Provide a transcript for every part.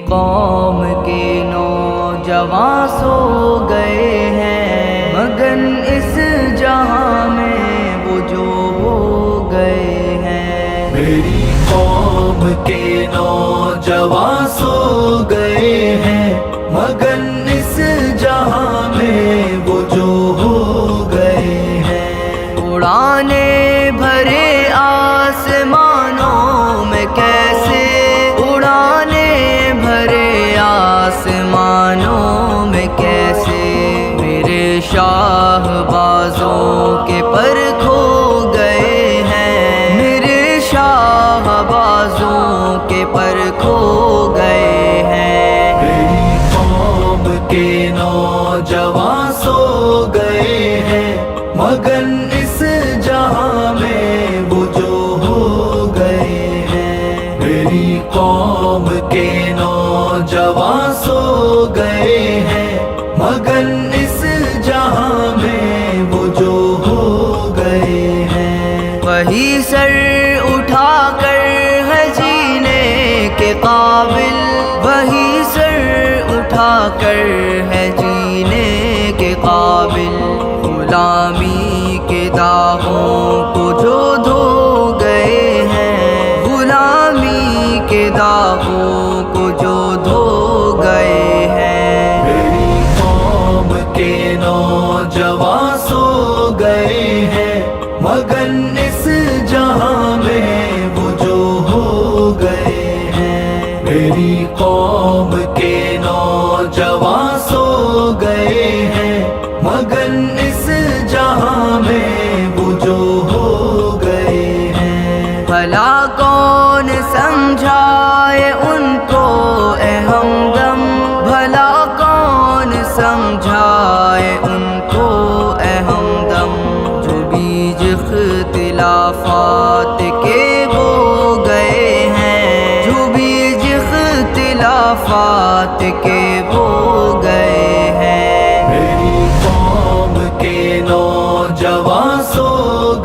قوم کے نوجوان سو گئے ہیں، مگن اس جہاں میں وہ جو ہو گئے ہیں۔ میری قوم کے نوجوان سو گئے ہیں، مگن اس جہاں میں وہ جو ہو گئے ہیں۔ اڑانے بھرے آسمانوں میں کیسے، اڑانے بھرے آسمانوں میں کیسے، میرے شاہ بازوں کے پر کھو گئے ہیں، میرے شاہ بازوں کے پر کھو گئے ہیں۔ میری قوم کے نوجوان سو گئے ہیں، مگن اس جہاں میں وہ جو ہو گئے ہیں۔ میری قوم کے نوجوان سو گئے ہیں، مگن اس جہاں میں وہ جو ہو گئے ہیں۔ وہی سر اٹھا کر ہے جینے کے قابل، وہی سر اٹھا کر ہے جینے کے قابل، غلامی کے داغوں کو جو دھو گئے ہیں، غلامی کے داغوں کو جو دھو گئے ہیں۔ میری قوم کے نوجوان سو گئے ہیں، مگن اس جہاں میں وہ جو ہو گئے ہیں۔ میری قوم کے نوجوان سو گئے ہیں، مگن اس جہاں میں وہ جو ہو گئے ہیں۔ بھلا کون سمجھائے ان کو اے ہمدم، بھلا کون سمجھائے ان کو اے ہمدم، جو بیج اختلافات کے بو گئے ہیں، جو بیج اختلافات کے بو گئے ہیں۔ میری قوم کے نوجوان سو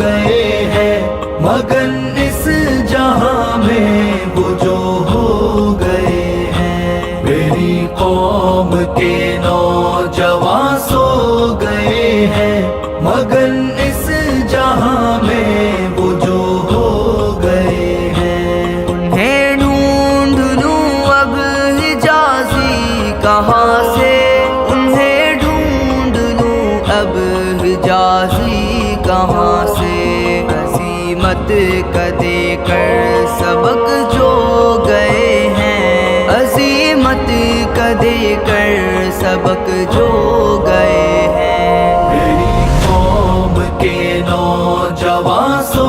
گئے ہیں، مگن اس جہاں میں وہ جو ہو گئے ہیں۔ میری قوم کے نوجوان سو گئے ہیں، مگن اس جہاں میں وہ جو ہو گئے ہیں۔ انہیں ڈھونڈ لوں اب حجازی کہاں سے، انہیں ڈھونڈ لوں اب حجازی کہاں سے، عزیمت کا دے کر سبق جو گئے ہیں، عزیمت کا دے کر سبق جو گئے ہیں۔ میری قوم کے نوجوان سو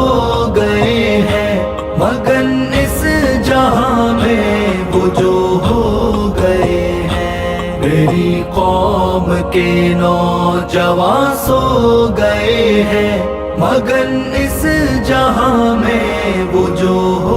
گئے ہیں، مگن اس جہاں میں وہ جو ہو گئے ہیں۔ میری قوم کے نوجوان سو گئے ہیں، مگن اس جہاں میں وہ جو ہو